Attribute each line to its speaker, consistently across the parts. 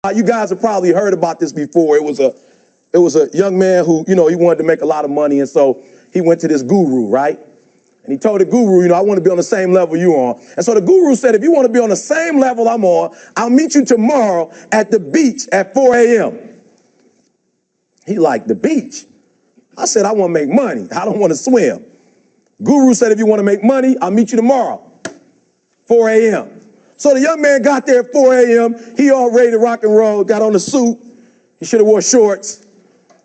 Speaker 1: You guys have probably heard about this before. It was a young man who, he wanted to make a lot of money, and so he went to this guru, right? And he told the guru, I want to be on the same level you on. And so the guru said, if you want to be on the same level I'm on, I'll meet you tomorrow at the beach at 4 a.m. He liked the beach. I said, I want to make money. I don't want to swim. Guru said, if you want to make money, I'll meet you tomorrow, 4 a.m. So the young man got there at 4 a.m. He all ready to rock and roll, got on the suit. He should have wore shorts.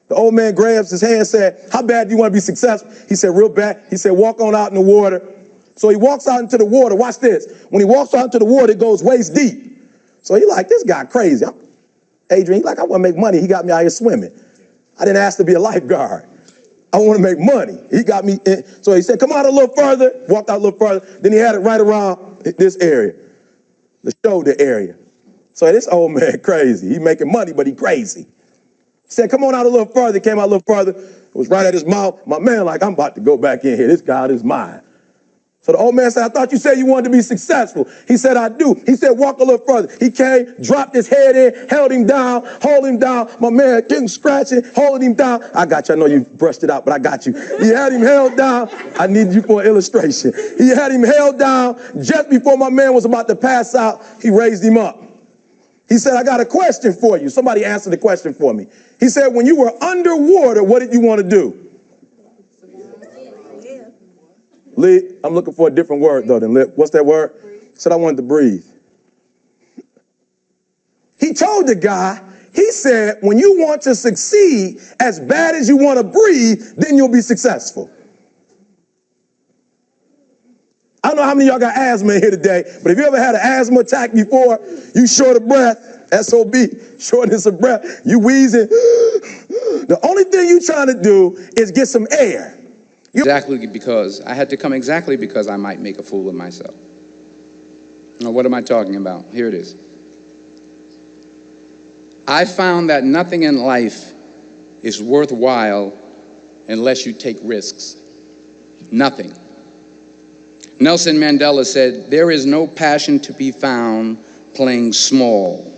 Speaker 1: The old man grabs his hand and said, how bad do you want to be successful? He said, real bad. He said, walk on out in the water. So he walks out into the water. Watch this. When he walks out into the water, it goes waist deep. So he like, this guy crazy. Adrian, he like, I want to make money. He got me out here swimming. I didn't ask to be a lifeguard. I want to make money. He got me in. So he said, come out a little further. Walked out a little further. Then he had it right around this area, the shoulder area. So this old man crazy. He making money, but he crazy. He said, come on out a little further. He came out a little further. It was right at his mouth. My man like, I'm about to go back in here. This God is mine. So the old man said, I thought you said you wanted to be successful. He said, I do. He said, walk a little further. He came, dropped his head in, held him down, hold him down. My man getting scratching, holding him down. I got you. I know you brushed it out, but I got you. He had him held down. I need you for an illustration. He had him held down. Just before my man was about to pass out, he raised him up. He said, I got a question for you. Somebody answer the question for me. He said, when you were underwater, what did you want to do? Lee, I'm looking for a different word, though, than lip. What's that word? He said, I wanted to breathe. He told the guy, he said, when you want to succeed as bad as you want to breathe, then you'll be successful. I don't know how many of y'all got asthma in here today, but if you ever had an asthma attack before, you short of breath, SOB, shortness of breath, you wheezing. The only thing you trying to do is get some air.
Speaker 2: Exactly because I had to come exactly because I might make a fool of myself. Now, what am I talking about? Here it is. I found that nothing in life is worthwhile unless you take risks. Nothing. Nelson Mandela said, there is no passion to be found playing small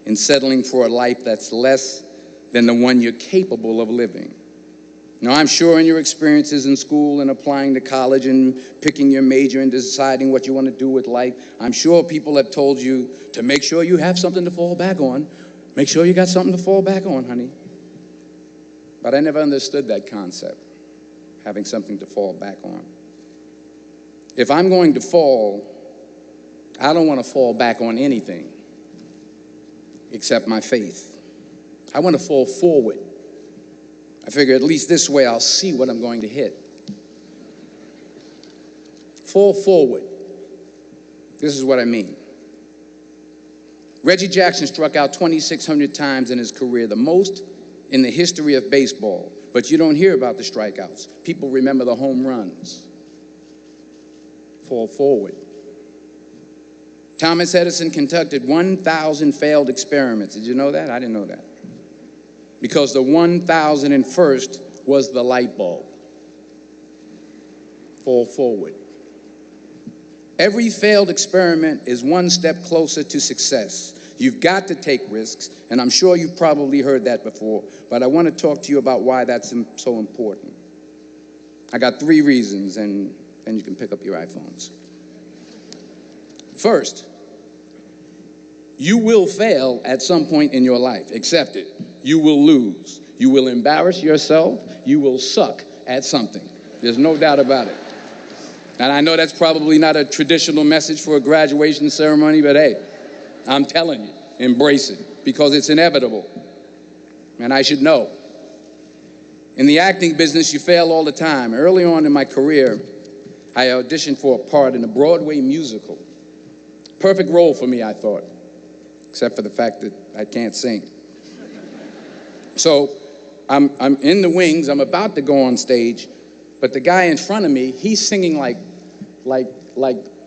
Speaker 2: and settling for a life that's less than the one you're capable of living. Now, I'm sure in your experiences in school and applying to college and picking your major and deciding what you want to do with life, I'm sure people have told you to make sure you have something to fall back on. Make sure you got something to fall back on, honey. But I never understood that concept, having something to fall back on. If I'm going to fall, I don't want to fall back on anything except my faith. I want to fall forward. I figure at least this way I'll see what I'm going to hit. Fall forward. This is what I mean. Reggie Jackson struck out 2,600 times in his career, the most in the history of baseball. But you don't hear about the strikeouts. People remember the home runs. Fall forward. Thomas Edison conducted 1,000 failed experiments. Did you know that? I didn't know that. Because the 1,001st was the light bulb. Fall forward. Every failed experiment is one step closer to success. You've got to take risks, and I'm sure you've probably heard that before, but I want to talk to you about why that's so important. I got 3 reasons, and then you can pick up your iPhones. First, you will fail at some point in your life. Accept it. You will lose. You will embarrass yourself. You will suck at something. There's no doubt about it. And I know that's probably not a traditional message for a graduation ceremony, but hey, I'm telling you, embrace it because it's inevitable. And I should know. In the acting business, you fail all the time. Early on in my career, I auditioned for a part in a Broadway musical. Perfect role for me, I thought, except for the fact that I can't sing. So I'm in the wings, I'm about to go on stage, but the guy in front of me, he's singing like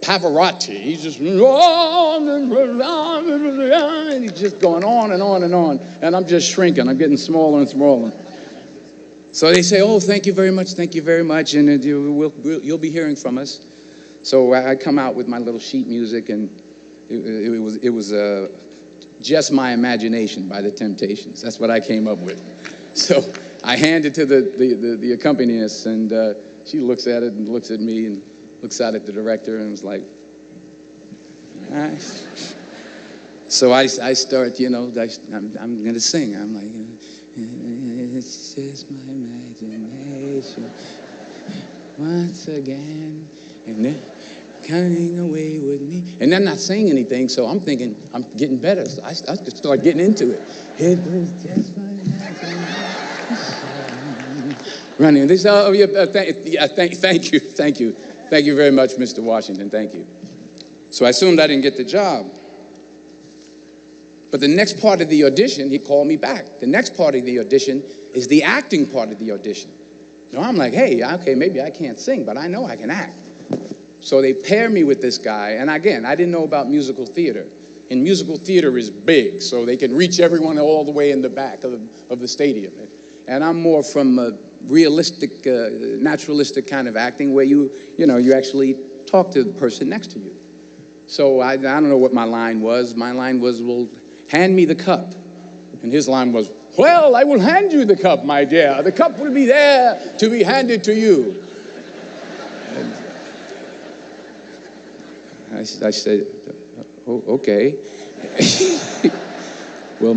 Speaker 2: Pavarotti. He's just, and he's just going on and on and on. And I'm just shrinking, I'm getting smaller and smaller. So they say, oh, thank you very much, and you'll be hearing from us. So I come out with my little sheet music, and it was Just My Imagination by the Temptations. That's what I came up with. So I hand it to the accompanist, and she looks at it and looks at me and looks out at the director and was like, all right. So I start, you know, I'm going to sing. I'm like, it's just my imagination once again, and then coming away with me. And I'm not saying anything, so I'm thinking I'm getting better. So I start getting into it. It was just my imagination. Running. They say, oh, yeah, thank you. Thank you very much, Mr. Washington. Thank you. So I assumed I didn't get the job. But the next part of the audition, he called me back. The next part of the audition is the acting part of the audition. So I'm like, hey, okay, maybe I can't sing, but I know I can act. So they pair me with this guy, and again, I didn't know about musical theater. And musical theater is big, so they can reach everyone all the way in the back of the stadium. And I'm more from a realistic, naturalistic kind of acting where you actually talk to the person next to you. So I don't know what my line was. My line was, well, hand me the cup. And his line was, well, I will hand you the cup, my dear. The cup will be there to be handed to you. And I said, oh, okay. Well,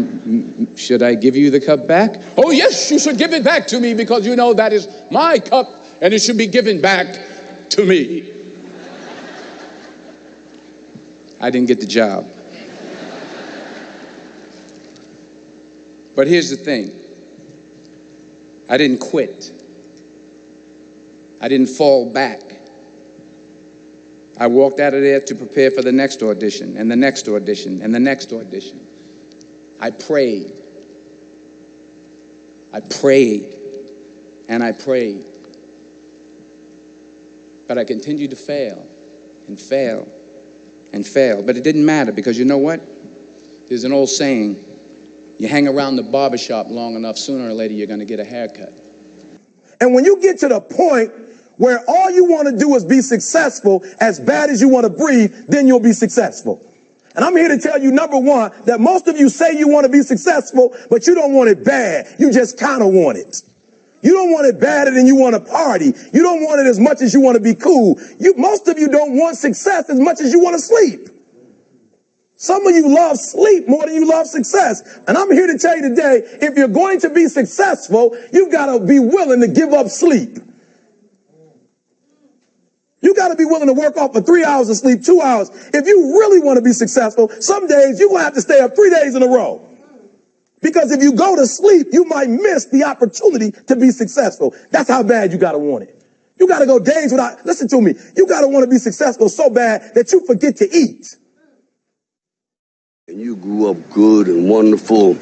Speaker 2: should I give you the cup back? Oh, yes, you should give it back to me because you know that is my cup and it should be given back to me. I didn't get the job. But here's the thing. I didn't quit. I didn't fall back. I walked out of there to prepare for the next audition and the next audition and the next audition. I prayed. I prayed and I prayed. But I continued to fail and fail and fail. But it didn't matter because you know what? There's an old saying, you hang around the barbershop long enough, sooner or later you're going to get a haircut.
Speaker 1: And when you get to the point where all you want to do is be successful as bad as you want to breathe, then you'll be successful. And I'm here to tell you, number one, that most of you say you want to be successful, but you don't want it bad. You just kind of want it. You don't want it badder than you want to party. You don't want it as much as you want to be cool. Most of you don't want success as much as you want to sleep. Some of you love sleep more than you love success. And I'm here to tell you today, if you're going to be successful, you've got to be willing to give up sleep. You got to be willing to work off for 3 hours of sleep, 2 hours. If you really want to be successful, some days you're going to have to stay up 3 days in a row. Because if you go to sleep, you might miss the opportunity to be successful. That's how bad you got to want it. You got to go days without, listen to me, you got to want to be successful so bad that you forget to eat.
Speaker 3: And you grew up good and wonderful.